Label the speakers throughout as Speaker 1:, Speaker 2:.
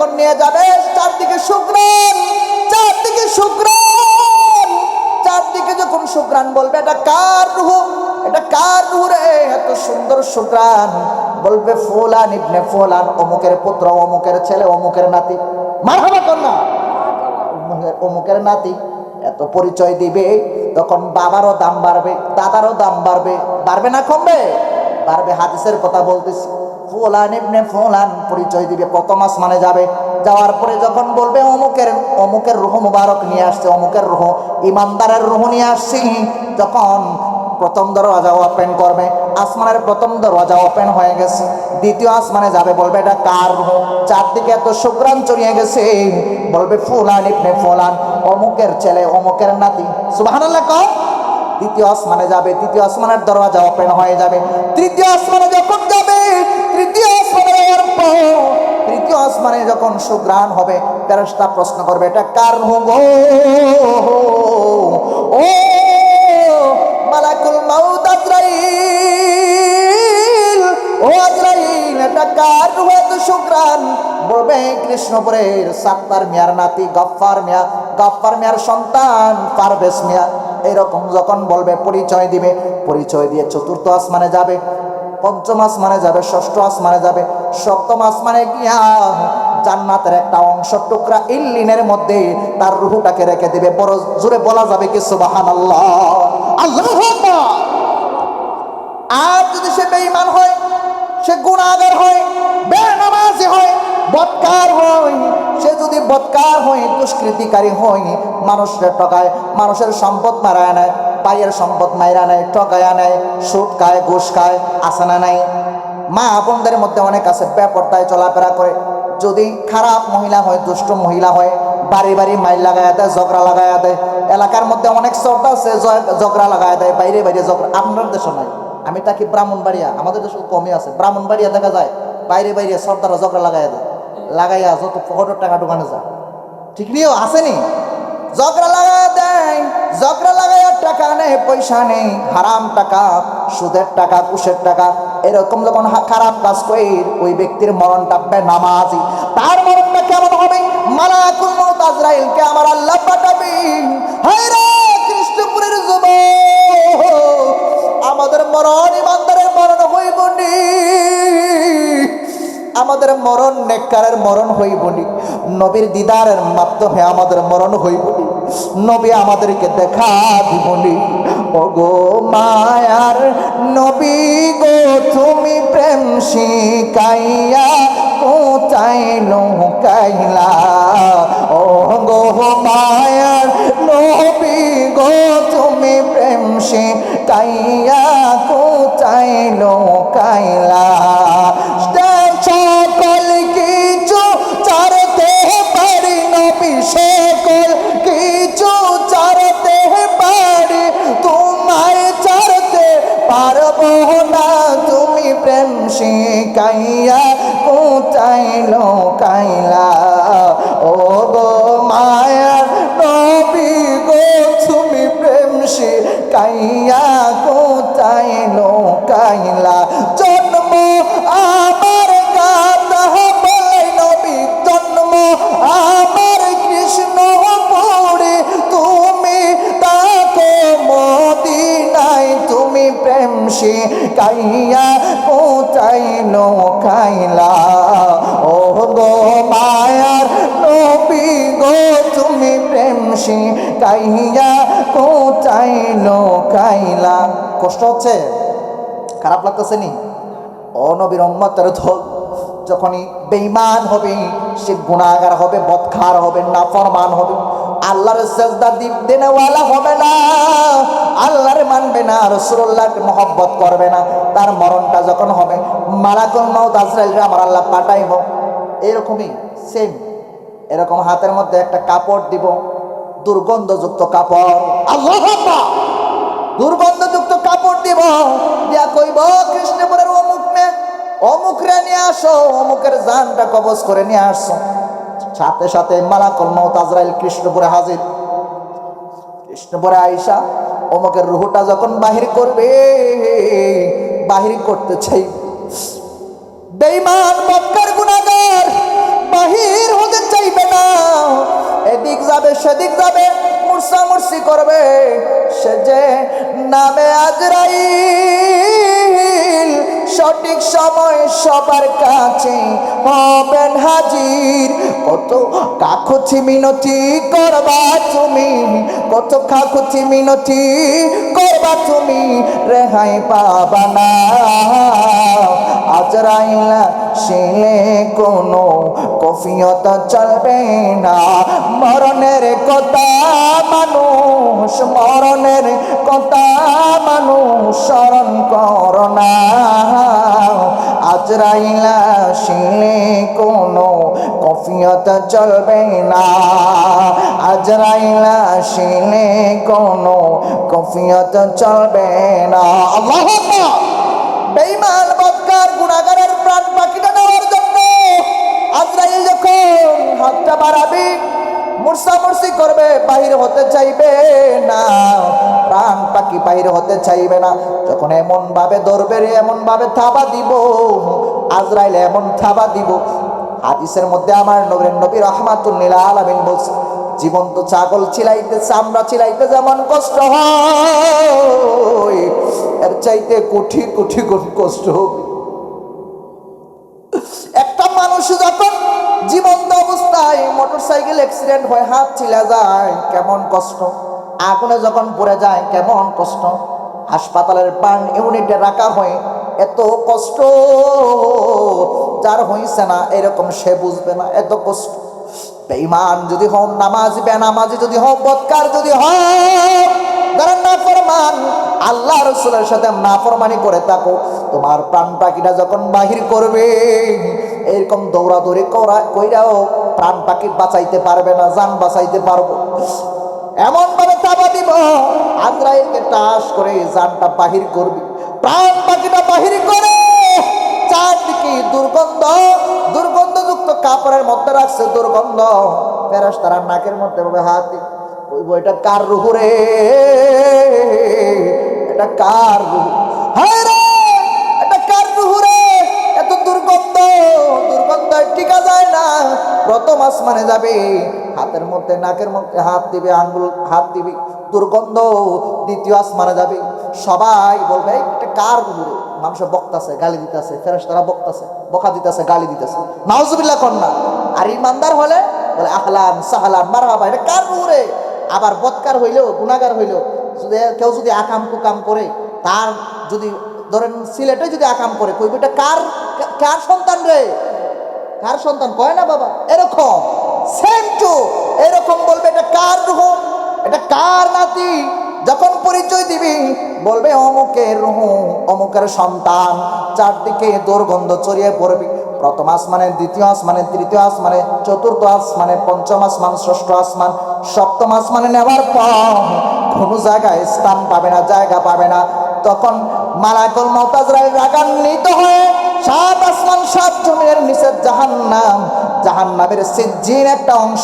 Speaker 1: যখন নিয়ে যাবে চারদিকে শুকরান, চারদিকে শুকরান, চারদিকে যখন শুকরান বলবে এটা কার রূহ, এটা কার রূহ রে, এত সুন্দর শুকরান। বলবে ফুলান ইবনে ফুলান, অমুকের পুত্র, অমুকের ছেলে, অমুকের নাতি। মারহাবা কর না, অমুকের নাতি। এত পরিচয় দিবে, তখন বাবারও দাম বাড়বে, দাদারও দাম বাড়বে। বাড়বে না কমবে? বাড়বে। হাদিসের কথা বলতেছি। ফুলান ইবনে ফুলান পরিচয় দিবে, প্রথম আসমানে যাবে। যাওয়ার পরে যখন বলবে অমুকের রূহ মুবারক নিয়ে আসছে, অমুকের রূহ, ইমানদারের রূহ নিয়ে আসছি, যখন প্রথম দরওয়াজা ওপেন করবে, আসমানের প্রথম দরওয়াজা ওপেন হয়ে গেছে, দ্বিতীয় আসমানে যাবে, বলবে এটা কার রূহ? চারদিকে এত শুকরান ছড়িয়ে গেছে, বলবে ফুলান ইবনে ফুলান, অমুকের ছেলে, অমুকের নাতি। সুবহানাল্লাহ কও। দ্বিতীয় আসমানে যাবে, দ্বিতীয় আসমানের দরওয়াজা ওপেন হয়ে যাবে। তৃতীয় আসমানে যখন যাবে, তৃতীয় আসমানে যাওয়ার পর তৃতীয় আসমানে যখন সুগ্রাণ হবে, ফেরেশতা প্রশ্ন করবে এটা কার রূহ গো? ও মালাকুল মাউত আজরাইল, ও আজরাইল, এটা কার রূহ এত সুগ্রাণ? বলবে কৃষ্ণপুরের সাত্তার মিয়ার নাতি গফফার মিয়া, গফফার মিয়ার সন্তান পারভেজ মিয়া। এরকম যখন বলবে পরিচয় দিবে, পরিচয় দিয়ে চতুর্থ আসমানে যাবে, পঞ্চম আসমানে যাবে, ষষ্ঠ আসমানে যাবে, সপ্তম আসমানে গিয়া জান্নাতের একটা অংশ টুকরা ইল্লিনের মধ্যে তার রূহটাকে রেখে দিবে। বড় জোরে বলা যাবে কি সুবহানাল্লাহ, আল্লাহু আকবার। আর যদি সে বেঈমান হয়, সে গুনাহগার হয়, বেনামাজি হয়, বদকার হয়, সে যদি বদকার হয়, দুষ্কৃতিকারী হয়, মানুষের ঠকায়, মানুষের সম্পদ মারায় নেয়, ভাইয়ের সম্পদ মাইরা নেয়, ঠকায়া নেয়, সুদ খায়, ঘুষ খায়, আছে না নাই? মা বোনদের মধ্যে অনেক আছে বেপরদায় চলাফেরা করে। যদি খারাপ মহিলা হয়, দুষ্ট মহিলা হয়, বাড়ি বাড়ি মাইল লাগাইয়া দেয়, ঝগড়া লাগাইয়া দেয়। এলাকার মধ্যে অনেক শব্দ আছে, ঝগড়া লাগাইয়া দেয়, বাইরে বাইরে ঝগড়া। আপনার দেশে নাই, আমি থাকি ব্রাহ্মণবাড়িয়া, আমাদের দেশে কমই আছে। ব্রাহ্মণবাড়িয়া দেখা যায় বাইরে বাইরে সর্দাররা ঝগড়া লাগাইয়া দেয়, লাগাইয়া যত পকেটের টাকা ঢুকানো যায়। ঠিক নিও আসেনি? ঝগড়া লাগাইয়া দেয়, ঝগড়া লাগাইয়া টাকা নেই, পয়সা নেই, হারাম টাকা, সুদের টাকা, ঘুষের টাকা। এরকম যখন খারাপ কাজ করে ওই ব্যক্তির মরণটা বেনামাজি। তার মরণটা কেমন হবে? মালাকুল মউত আজরাইলকে আমার আল্লাহ পাঠাবেন। হায় রে কৃষ্ণপুরের যুবক, আমাদের মরণ ইমানদারের মরণ হইব নি, আমাদের মরণ নেককারের মরণ হইব নি, নবীর দিদারের মাধ্যমে আমাদের মরণ হইব নি, নবী আমাদেরকে দেখা দিব নি। ওগো মায়ার নবী গো, তুমি প্রেম শিখাইয়া কোথায় লুকাইলা? ওগো মায়ার নবী গো, তুমি প্রেম শিখাইয়া কোথায় লুকাইলা? সকল কিছু ছাড়তে পারি নবী, সকল কিছু ছাড়তে পারি, তোমায় ছাড়তে পারবো না। তুমি প্রেম শিখাইয়া কোথায় লুকাইলা? ও গো মায়ার নবী গো, তুমি প্রেম শিখাইয়া কোথায় লুকাইলা? জন্ম আমার গাথা বলে নবী, জন্ম আমার কৃষ্ণপুরে, তুমি তাকো মদিনায়, তুমি প্রেম শিখাইয়া কোথায় লুকাইলা? ও গো মায়ার নবী গো, তুমি প্রেম শিখাইয়া কোথায় লুকাইলা? কষ্ট হচ্ছে? খারাপ লাগতেছে নি? ও নবীর উম্মতের দল যখনই বেঈমান হবে, সে গুনাহগার হবে, বদকার হবে, নাফরমান হবে, আল্লাহর সিজদা দেনেওয়ালা হবে না, আল্লাহর মানবে না, রাসূলুল্লাহকে মহব্বত করবে না, তার মরণটা যখন হবে, মালাকুল মউত আজরাইলকে আমার আল্লাহ পাঠাইব। এরকমই সেম, এরকম হাতের মধ্যে একটা কাপড় দিব, দুর্গন্ধযুক্ত কাপড়। আল্লাহু আকবার। দুর্গন্ধযুক্ত কাপড় দিব, দিয়া কইব কৃষ্ণপুরের অমুক মেয়ে, অমুকরে নিয়ে আসো, অমুকের জানটা কবজ করে নিয়ে আসছো। সাথে সাথে মালাকুল মউত আজরাইল কৃষ্ণপুরে হাজির। কৃষ্ণপুরে আইসা অমুকের রুহটা যখন বাহির করবে, বাহির করতে চাই, বেঈমান, বদকার, গুনাহগার বাহির হতে চাইবে না, এদিক যাবে সেদিক যাবে, মুরসামুরসি করবে। সে যে নামে আজরাইল, সঠিক সময় সবার কাছে হবেন হাজির। কত কাকুতি মিনতি করবা তুমি, কত কাকুতি মিনতি করবা তুমি, রেহাই পাবা না। আজরাইল আসলে কোনো কফিয়ত চলবে না। মরণের কথা মানুষ, মরণের কথা মানুষ স্মরণ করো না। আজরাইল আসলে কোনো কফিয়ত চলবে না। আজরাইল আসলে কোনো কফিয়ত চলবে না। আল্লাহু আকবার। বেঈমান বদকার গুনাহগারের প্রাণ পাখিটা নেওয়ার জন্য আজরাইল যখন হাতটা বাড়াবে, মুরসামুরসি করবে, বাহির হতে চাইবে না, প্রাণ পাখি বাহির হতে চাইবে না। যখন এমন ভাবে ধরবে রে, এমন ভাবে থাবা দিব, আজরাইল এমন থাবা দিব। হাদিসের মধ্যে আমার নবীর নবী রাহমাতুল লিল আলামিন বলছে, জীবন্ত ছাগল চিলাইতে, চামড়া চিলাইতে যেমন কষ্ট হয়, এর চাইতে কোটি কোটি কোটি কষ্ট হবে। একটা মানুষ যখন জীবন্ত অবস্থায় মোটরসাইকেল অ্যাক্সিডেন্ট হয়, হাত ছিলা যায়, কেমন কষ্ট। আগুনে যখন পড়ে যায় কেমন কষ্ট। হাসপাতালের বার্ন ইউনিটে রাখা হয়, এত কষ্ট। যার হইছে না এরকম সে বুঝবে না, এত কষ্ট। বেঈমান যদি হও, নামাজি বেনামাজি যদি হও, বদকার যদি হও, যারা নাফরমান, আল্লাহ রাসূলের সাথে নাফরমানি করে থাকো, তোমার প্রাণ পাখিটা যখন বাহির করবে, এরকম দৌড়াদৌড়ি কইরাও প্রাণ পাখি বাঁচাইতে পারবে না, জান বাঁচাইতে পারবো। এমন ভাবে চাপা দিব, আজরাইলকে টাস করে জানটা বাহির করবি। প্রাণ পাখিটা বাহির করে চারদিকে দুর্গন্ধ, দুর্গন্ধযুক্ত কাপড়ের মধ্যে রাখছে দুর্গন্ধ। ফেরেশতারা নাকের মধ্যে ভাবে হাত দিবে, ওই বইটা কার রূহ রে, এটা কার রূহ, হায় রে এটা কার রূহ রে, এত দুর্গন্ধ, দুর্গন্ধ টিকা যায় না। প্রথম আসমানে যাবে, হাতের মধ্যে নাকের মধ্যে হাত দিবে, আঙ্গুল হাত দিবে, দুর্গন্ধ। দ্বিতীয় আসমানে যাবে, সবাই বলবে এটা কার রূহ রে। মানুষ বক্তাছে, গালি দিতেছে, ফেরেশতারা বক্তাছে, বকা দিতেছে, গালি দিতেছে, নাউজুবিল্লাহ কন্যা। আর ইমানদার হলে বলে আহলান সাহলান মারহাবা, এটা কার রূহ রে। আবার বদকার হইলেও, গুনাহগার হইলেও, যদি কেউ যদি আকাম কুকাম করে, তার যদি ধরেন সিলেটে যদি আকাম করে, কইবে এটা কার, কার সন্তান রে, কার সন্তান কয় না বাবা, এরকম সেম টু এরকম বলবে এটা কার রূহ, এটা কার নাতি। যখন পরিচয় দিবি বলবে অমুকের রূহ, অমুকের সন্তান। চারদিকে দুর্গন্ধ ছড়িয়ে পড়বি। প্রথম আসমানে, দ্বিতীয় আসমানে, তৃতীয় আসমানে, চতুর্থ আসমানে, পঞ্চম আসমান, ষষ্ঠ আসমান, সপ্তম আসমানে নেওয়ার পর কোনো জায়গায় স্থান পাবে না, জায়গা পাবে না। তখন মালাকুল মউত আজরাইল রাগান্বিত হয়ে সাত আসমান সাত জমিনের নিচে জাহান্নাম, জাহান্নামের সিজ্জিন একটা অংশ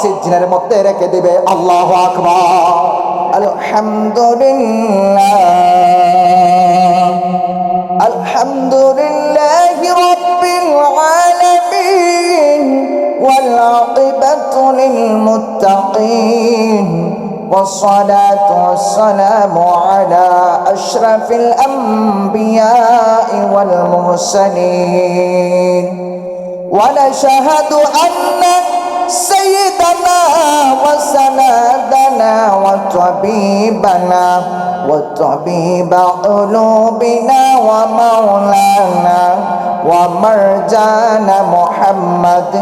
Speaker 1: সিজ্জিনের মধ্যে রেখে দিবে। আল্লাহু আকবার। আলহামদুলিল্লাহ, আলহামদুলিল্লাহি রাব্বিল আলামিন ওয়াল আকিবাতু লিল মুত্তাকিন والصلاة والسلام على أشرف الأنبياء والمرسلين ونشهد أن سيدنا وسندنا وطبيبنا وطبيب قلوبنا ومولانا ومرجانا محمد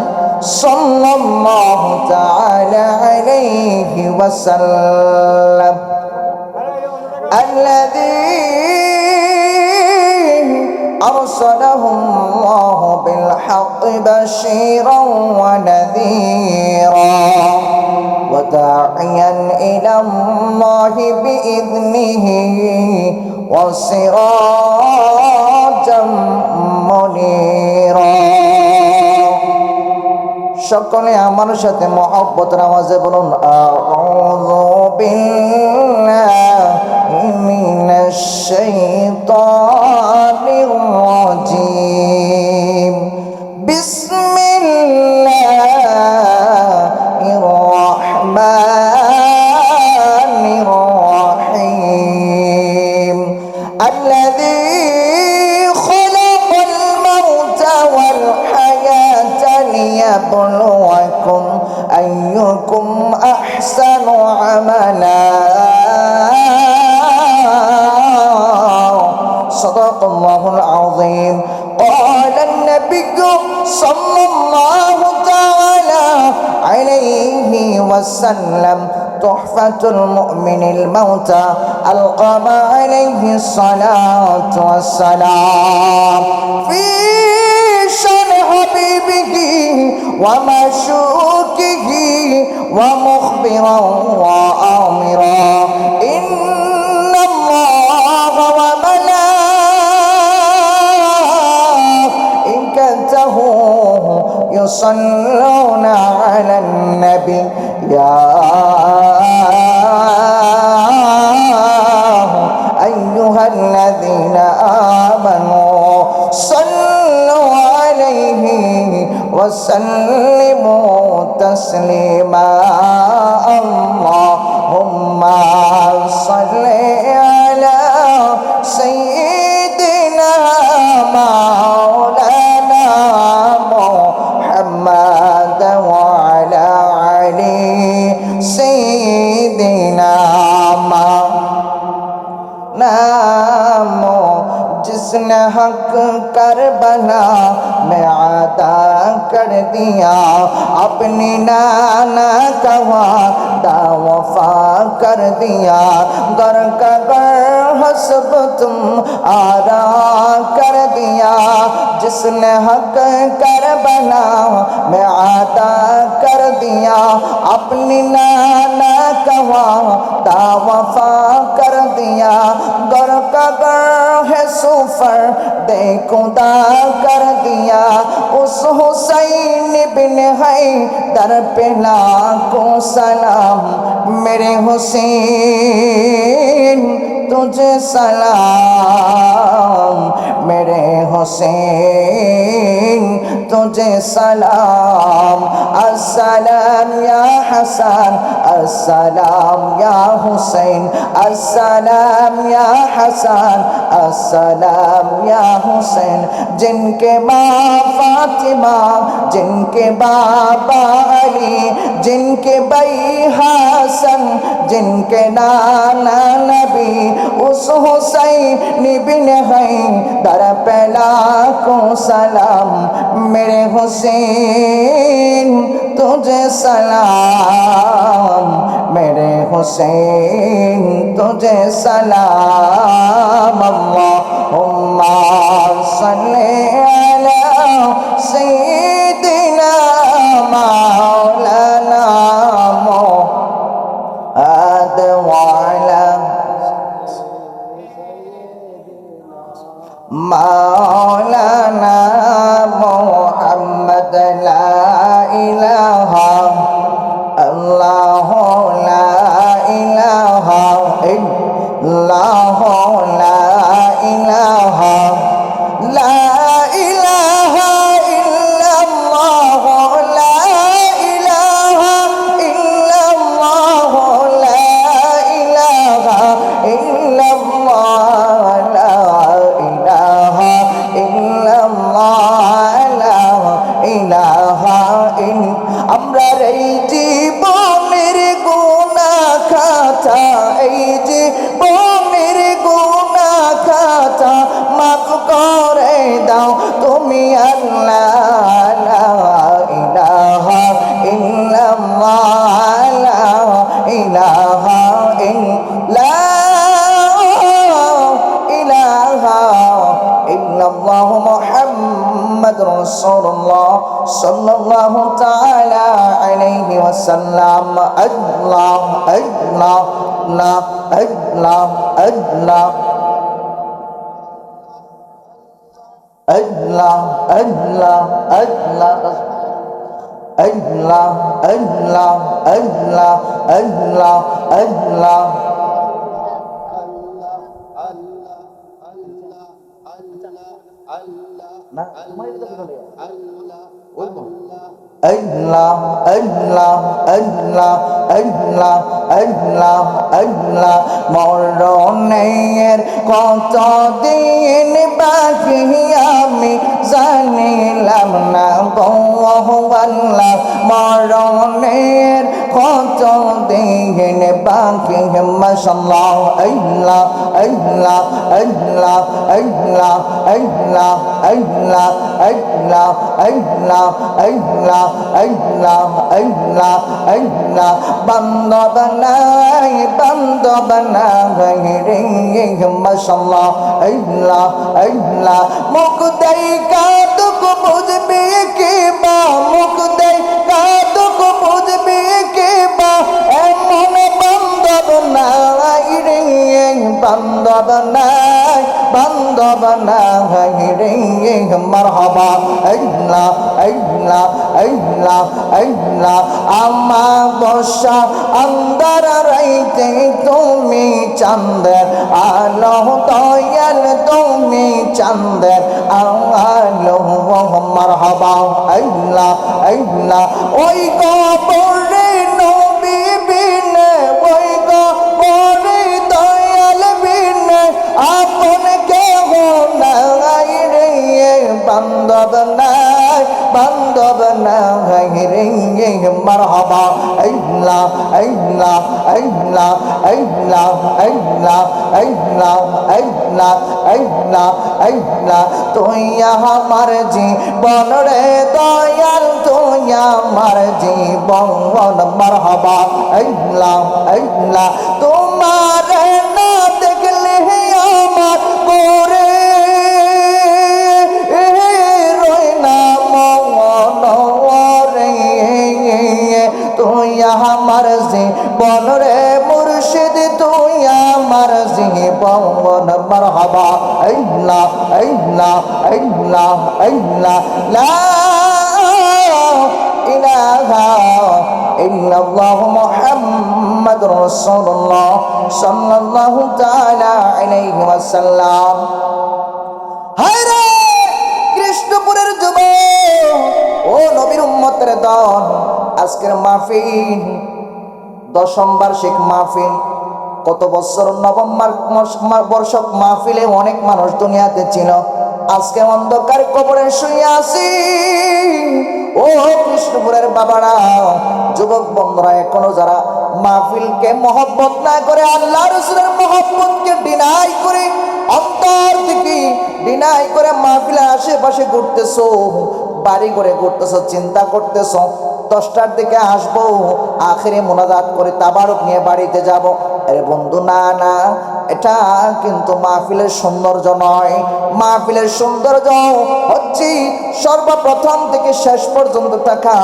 Speaker 1: صلى الله تعالى عليه وسلم الذي أرسله الله بالحق بشيرا ونذيرا وداعيا إلى الله بإذنه وسراجا منيرا। সকলে আমার সাথে মহব্বতের আওয়াজে বলুন আউযু বিল্লাহি মিনাশ শাইতানির রাজিম। বিসমিল্লাহ العظيم قال النبي صلى الله تعالى عليه وسلم تحفة المؤمن الموتى القى عليه الصلاة والسلام في شان حبيبه ومشوكه ومخبرا وآمرا إن الله وملائكته يصلون على النبي يا أيها الذين آمنوا صلوا عليه وسلموا تسليما اللهم صل على سيدنا مولانا محمد وعلى علي سيدنا नामो जिसने हक करबला में अदा कर दिया अपनी नाना का वादा वफा कर दिया गर का गर हसब तुम आरा कर दिया जिसने हक करबला में अदा कर दिया अपनी नाना का वादा वफा कर दिया गर का गर है सुफर देखुदा कर दिया उस हुसैन बिन है दर पे लाखों सलाम मेरे हुसैन तुझे सलाम मेरे हुसैन तुझे सलाम अस्सलाम या हसन अस्सलाम या हुसैन अस्सलाम या हसन अस्सलाम या हुसैन जिनके माँ फातिमा जिनके बाबा अली जिनके भाई हसन जिनके नाना नबी उस हुसैन बिन है दर पे लाखों सलाम मेरे हुसैन तुझे सलाम मेरे हुसैन तुझे सलाम अल्लाहुम्मा सल्ली अला सय्यिदिना मौलाना मुहम्मद वअला मौलाना मुहम्मद ला इलाहा अल्लाह ला इलाहा इल्लल्लाह ला इलाहा ला इलाहा इल्लल्लाह ला इलाहा इल्लल्लाह ला इलाहा इल्लल्लाह ला इलाहा इल्लल्लाह ला इलाहा আমরা এই জীবনের গুনাহ খাতা এই জীবনের গুনাহ খাতা মাফ করে দাও তুমি আল্লাহ লা ইলাহা ইল্লাল্লাহ লা ইলাহা ইল্লাল্লাহ মুহাম্মদ রাসূলুল্লাহ সাল্লাল্লাহু তাআলা আলাইহি ওয়াসাল্লাম আল্লাহ আল্লাহ লা আল্লাহ আল্লাহ আল্লাহ আল্লাহ আল্লাহ আল্লাহ আল্লাহ আল্লাহ আল্লাহ আল্লাহ না তোমার এটা বলে আল্লাহ আল্লাহ আল্লাহ আল্লাহ আল্লাহ আল্লাহ আল্লাহ মরণের কত দিন বাকি আমি জানিলাম না গো আল্লাহ মরণের কত দিন বাকি أخلاقهم ما شاء الله أهلا أهلا أهلا أهلا أهلا أهلا أهلا أهلا أهلا أهلا أهلا أهلا بندو بناي بندو بناي ما شاء الله أهلا أهلا مقدي كادك بوجبي كيبا مقدي كادك بوجبي كيبا এমন বান্ধব নাই রে বান্ধব নাই বান্ধব নাই রে মারহাবা আল্লাহ আল্লাহ আল্লাহ আল্লাহ আমার বর্ষা আন্দার রাইতে তুমি চাঁদের আলো দয়াল তুমি চাঁদের আলো মারহাবা আল্লাহ আল্লাহ ওই কবরে নবী বিনে ওই কবরে দয়াল বিনে আপন কেহ নাই রে বান্ধব নাই বান্ধব নাই রে মারহাবা আল্লাহ আল্লাহ আল্লাহ আল্লাহ আল্লাহ আল্লাহ আল্লাহ আল্লাহ আল্লাহ তুই আমার জীবন রে দয়াল তুই আমার জীবন মারহাবা আল্লাহ আল্লাহ তোমার না দেখলে আমার করে তুই আমার জীবন রে মুর্শিদ তুই আমার জীবন মারহাবা আল্লাহ আল্লাহ আল্লাহ আল্লাহ লা ইলাহা ইল্লাল্লাহ মুহাম্মাদুর রাসূলুল্লাহ সাল্লাল্লাহু তাআলা আলাইহি ওয়াসাল্লাম। হায় রে কৃষ্ণপুরের যুবক ও নবীর উম্মতের দল, আজকের মাহফিল 10ম বার্ষিক মাহফিল। কত বছর নবম বর্ষক মাহফিলে অনেক মানুষ দুনিয়াতে ছিল, আজকে অন্ধকার কবরে শুয়ে আছি। ও কৃষ্ণপুরের বাবারা, যুবক বন্ধুরা, এখনো যারা মাহফিলকে মহব্বত না করে আল্লাহ রাসূলের মহব্বতকে ডিনাই করে, অন্তর থেকে ডিনাই করে মাহফিলের আশেপাশে ঘুরতেছো, বাড়ি করে ঘুরতেছো, চিন্তা করতেছো 10টার দিকে আসবো, আখেরি মোনাজাত করে তাবারক নিয়ে বাড়িতে যাব। আরে বন্ধু, না না, এটা কিন্তু মাহফিলের সৌন্দর্য নয়। মাহফিলের সৌন্দর্য হচ্ছে সর্বপ্রথম থেকে শেষ পর্যন্ত থাকা।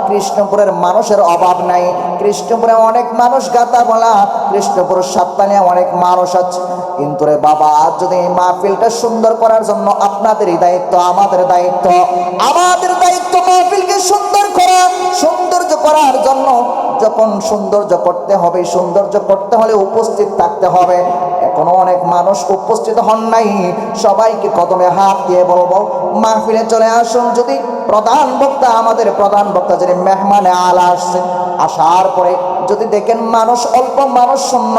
Speaker 1: কৃষ্ণপুরের মানুষের অভাব নাই, কৃষ্ণপুরে অনেক মানুষ গাতা বলা, কৃষ্ণপুর সাততানিয়া অনেক মানুষ আছে, কিন্তু রে বাবা, যদি এই মাহফিলটা সুন্দর করার জন্য আপনাদেরই দায়িত্ব, আমাদের দায়িত্ব, আমাদের দায়িত্ব মাহফিলকে সুন্দর করা। সৌন্দর্য করার জন্য যখন সৌন্দর্য করতে হবে, সৌন্দর্য করতে হলে উপস্থিত থাকতে হবে। এখনো অনেক মানুষ উপস্থিত হন নাই। সবাইকে কদমে হাত দিয়ে বলবো, মাহফিলে চলে আসুন। যদি প্রধান বক্তা, আমাদের প্রধান বক্তা যিনি মেহমানে আলা আসছে, আসার পরে যদি দেখেন মানুষ অল্প, মানুষ শূন্য,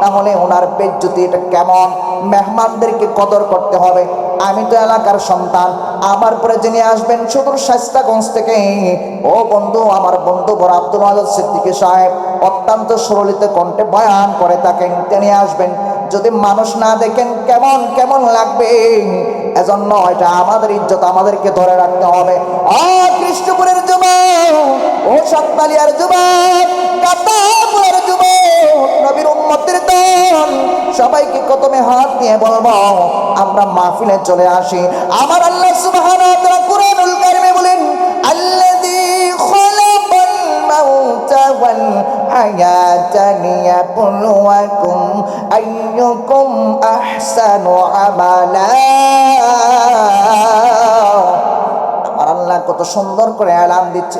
Speaker 1: তাহলে ওনার বেজ্জতি এটা কেমন? মেহমানদেরকে কদর করতে হবে। আমি তো এলাকার সন্তান, আমার পরে যিনি আসবেন সুদূর শায়েস্তাগঞ্জ থেকে, ও বন্ধু, আমার বন্ধু বড় আব্দুল ওয়াদুদ সিদ্দিকী সাহেব অত্যন্ত সুললিত কণ্ঠে বয়ান করে থাকেন, তিনি আসবেন। যদি মানুষ না দেখেন কেমন কেমন লাগবে? এজন্য এটা আমাদের ইজ্জত, আমাদেরকে ধরে রাখতে হবে। কৃষ্ণপুরের যুবক, ও সাততালিয়ার যুবক, কাতাপুরের যুবক, নবীর উম্মতের দল, সবাইকে কদমে হাত দিয়ে বলবো, আমরা মাহফিলে চলে আসি। আমার আল্লাহ সুবহানাহু ওয়া তাআলা কুরআনুল কারীমে বলেন, আল্লাযী খালাকাল মাউতা ওয়াল হায়াতা লিয়াবলুয়াকুম আইয়ুকুম আহসানু আমালা। আমার আল্লাহ কত সুন্দর করে এলান দিচ্ছে,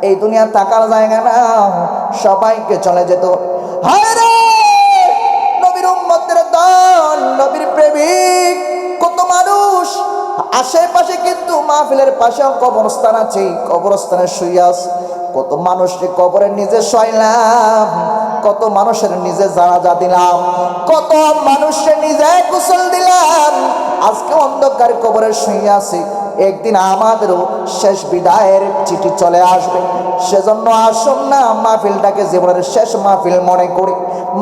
Speaker 1: এই দুনিয়া থাকার জায়গা না, সবাইকে চলে যেত। হায় রে নবীর উম্মতের দল, নবীর প্রেমিক, কত মানুষ আশেপাশে, কিন্তু মাহফিলের পাশেও কবরস্থান আছে, কবরস্থানে শুয়ে আছে। কত মানুষকে কবরে নিজে শোয়াইলাম, কত মানুষের নিজে জানাজা দিলাম, কত মানুষের নিজে গোসল দিলাম, আজকে অন্ধকার কবরে শুয়ে আছে। একদিন আমাদেরও শেষ বিদায়ের চিঠি চলে আসবে। সেজন্য আসুন না মাহফিলটাকে জীবনের শেষ মাহফিল মনে করি,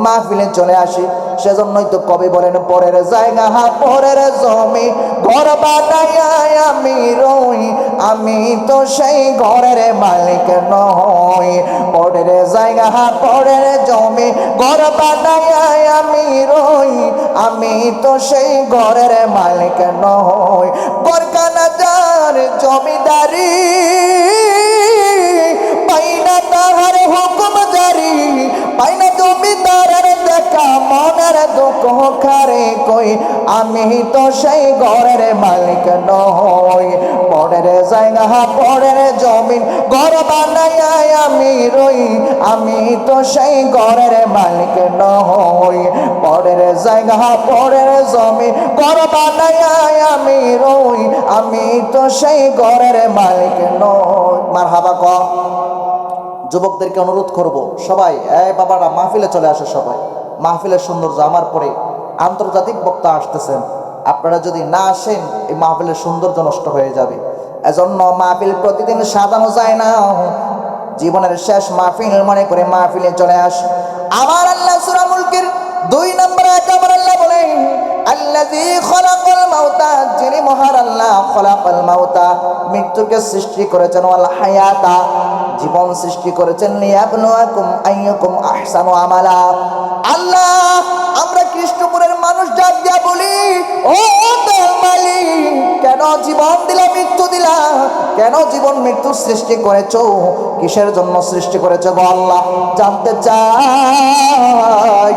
Speaker 1: মাহফিলে চলে আসি। সেজন্যই তো কবি বলেন, পরের জায়গা পরের জমি ঘর বানাইয়া আমি রই, আমি তো সেই ঘরের মালিক নই। পরের জায়গা পরের জমি ঘর বানাইয়া আমি রই, আমি তো সেই ঘরের মালিক নই। বরকানা যার জমিদারি পাইনা তাহার হুকুম জারি, পাইনা জমিদারের দেখা মনের দুঃখ খারে কই, আমি তো সেই ঘরের মালিক নই। পরের জায়গা পরের জমিন ঘর বানাইয়া আমি রই, আমি তো সেই ঘরের মালিক নই। পরের জায়গা পরের জমিন ঘর বানাইয়া আমি রই, আমি তো সেই ঘরের মালিক নই। মারহাবা কর। যুবকদেরকে অনুরোধ করব, সবাই এই বাবারা মাহফিলে চলে আসে, সবাই মাহফিলের সৌন্দর্য। আমার পরে আন্তর্জাতিক বক্তা আসতেছেন, আপনারা যদি না আসেন এই মাহফিলের সৌন্দর্য নষ্ট হয়ে যাবে। এজন্য মাহফিল প্রতিদিন সাজানো যায় না, জীবনের শেষ মাহফিল মনে করে মাহফিলে চলে আস। আমার আল্লাহ সূরা মুলকের 2 নম্বর আয়াতে আমার আল্লাহ বলেন, আল্লাযী খলাকাল মাউতা, যিনি মহান আল্লাহ খলাকাল মাউতা, মৃত্যুকে সৃষ্টি করেছেন, ওয়াল হায়াতা, জীবন সৃষ্টি করেছেন, লিয়াবলুয়াকুম আইয়ুকুম আহসানু আমালা। আল্লাহ, আমরা কৃষ্ণপুরের মানুষ ডাক দিয়া বলি, ও মালিক, কেন জীবন দিলা মৃত্যু দিলা? কেন জীবন মৃত্যু সৃষ্টি করেছো? কিসের জন্য সৃষ্টি করেছো গো আল্লাহ? জানতে চাই।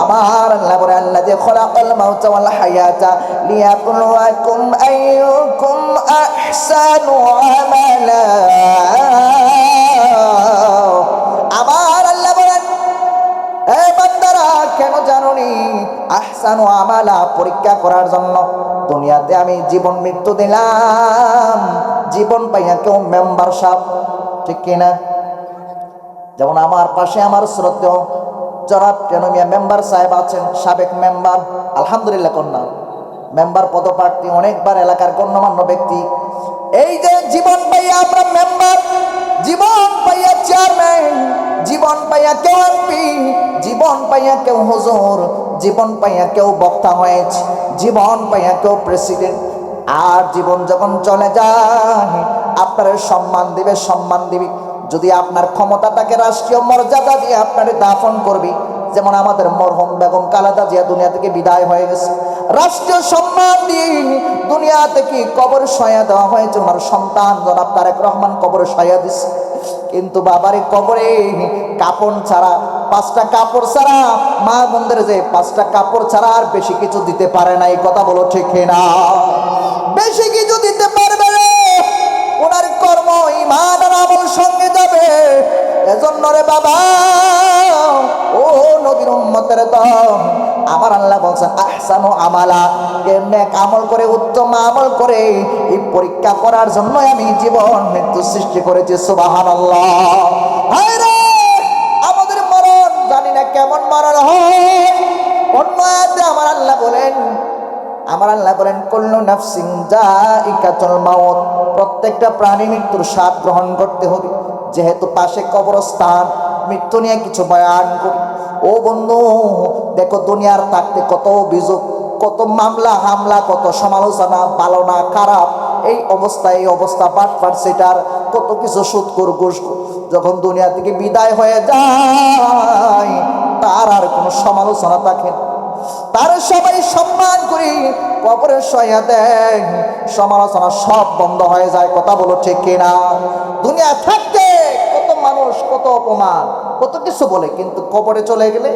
Speaker 1: আমার আল্লাহ বলে, আল্লাযী খলাকাল মাউতা ওয়াল হায়াতা লিয়াবলুয়াকুম আইয়ুকুম আহসানু আমালা। আবার আল্লাহ বলেন, এ বান্দারা, কেন জানোনি? আহসানু আমালা, পরীক্ষা করার জন্য দুনিয়াতে আমি জীবন মৃত্যু দিলাম। জীবন পাইয়া কেউ মেম্বারশিপ, ঠিক কিনা? যেমন আমার পাশে আমার শ্রদ্ধেয় জনাব টেনুমিয়া মেম্বার সাহেব আছেন, সাবেক মেম্বার, আলহামদুলিল্লাহ কন্যা মেম্বার পদপ্রার্থী, অনেকবার এলাকার গণ্যমান্য ব্যক্তি। এই যে জীবন পাইয়া আমরা মেম্বার, জীবন পাইয়া চেয়ারম্যান, জীবন পাইয়া কেউ এমপি, জীবন পাইয়া কেউ হুজুর, জীবন পাইয়া কেউ বক্তা হয়েছে, জীবন পাইয়া কেউ প্রেসিডেন্ট। আর জীবন যখন চলে যায়, আপনার সম্মান দিবে, সম্মান দিবি। যদি আপনার ক্ষমতা থাকে, রাষ্ট্রীয় মর্যাদা দিয়ে আপনারে দাফন করবি। যেমন আমাদের মরহুম বেগম খালেদা জিয়া দুনিয়া থেকে বিদায় হয়ে গেছে, রাষ্ট্রীয় সম্মান দিয়ে দুনিয়া থেকে কবর সয়া দেওয়া হয়েছে। ওনার সন্তান জনাব তারেক রহমান কবরে সয়া দিছে, কিন্তু বাবারে কবরে কাপড় ছাড়া, 5টা কাপড় ছাড়া, মা বোনদের যে 5টা কাপড় ছাড়া আর বেশি কিছু দিতে পারে না। এই কথা বলো ঠিক না? বেশি কিছু দিতে পারবে না। ওনার কর্ম ঈমান আর আমল সঙ্গে যাবে। এজন্য রে বাবা, ও নবীর উম্মতের দল, আমার আল্লাহ বলছেন আহসানু আমালা, কে নেক আমল করে, উত্তম আমল করে, এই পরীক্ষা করার জন্য আমি জীবন মৃত্যু সৃষ্টি করেছি। সুবহানাল্লাহ। হায় রে, আমাদের মরণ জানি না কেমন মরণ হয়। অন্য আয়াতে আমার আল্লাহ বলেন কুল্লু নাফসিন যায়িকাতুল মাউত, প্রত্যেকটা প্রাণী মৃত্যুর স্বাদ গ্রহণ করতে হবে। যেহেতু পাশে কবরস্থান, মৃত্যু নিয়ে কিছু বয়ান করি। ও বন্ধু, দেখো দুনিয়ার থাকতে কত অভিযোগ, কত মামলা হামলা, কত সমালোচনা, ভালো না খারাপ, এই অবস্থা বাটপাট সেটার কত কিছু সুদখোর ঘুষখোর। যখন দুনিয়া থেকে বিদায় হয়ে যায়, তার আর কোনো সমালোচনা থাকে না, তার সবাই সম্মান করি, কবরে শোয়া দেয়, সমালোচনা সব বন্ধ হয়ে যায়। কথা বলো ঠিক কিনা? দুনিয়া থাকতে কত মানুষ, কত অপমান, কত কিছু বলে, কিন্তু কবরে চলে গেলে,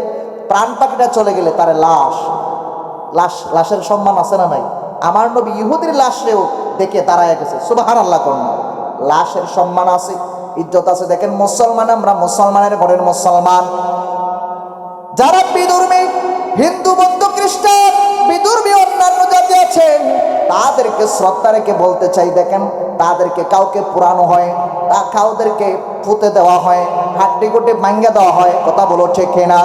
Speaker 1: প্রাণ পাখিটা চলে গেলে, তার লাশের সম্মান আছে না নাই? আমার নবী ইহুদির লাশেও দেখে দাঁড়ায় গেছে। সুবহানাল্লাহ কন্যা, লাশের সম্মান আছে, ইজ্জত আছে। দেখেন মুসলমান, আমরা মুসলমানের ঘরের মুসলমান, যারা বিধর্মী, হিন্দু বৌদ্ধ খ্রিস্টান, বিধর্মী অন্যান্য জাতি আছেন, তাদেরকে শ্রদ্ধা রেখে বলতে চাই, দেখেন তাদেরকে কাউকে পুরানো হয়, কাউদেরকে পুঁতে দেওয়া হয়, হাড্ডি গুটি ভাঙ্গা দেওয়া হয়। কথা বলো ঠিক না?